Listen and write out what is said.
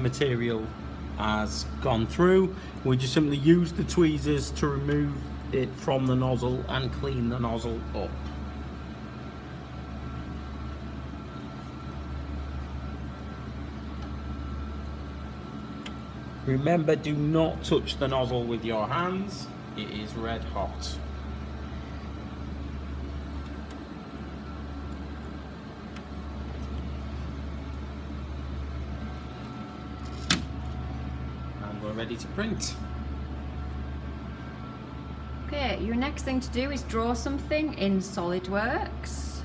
the material has gone through, we just simply use the tweezers to remove it from the nozzle and clean the nozzle up. Remember, do not touch the nozzle with your hands, it is red hot. And we're ready to print. Okay, your next thing to do is draw something in SolidWorks.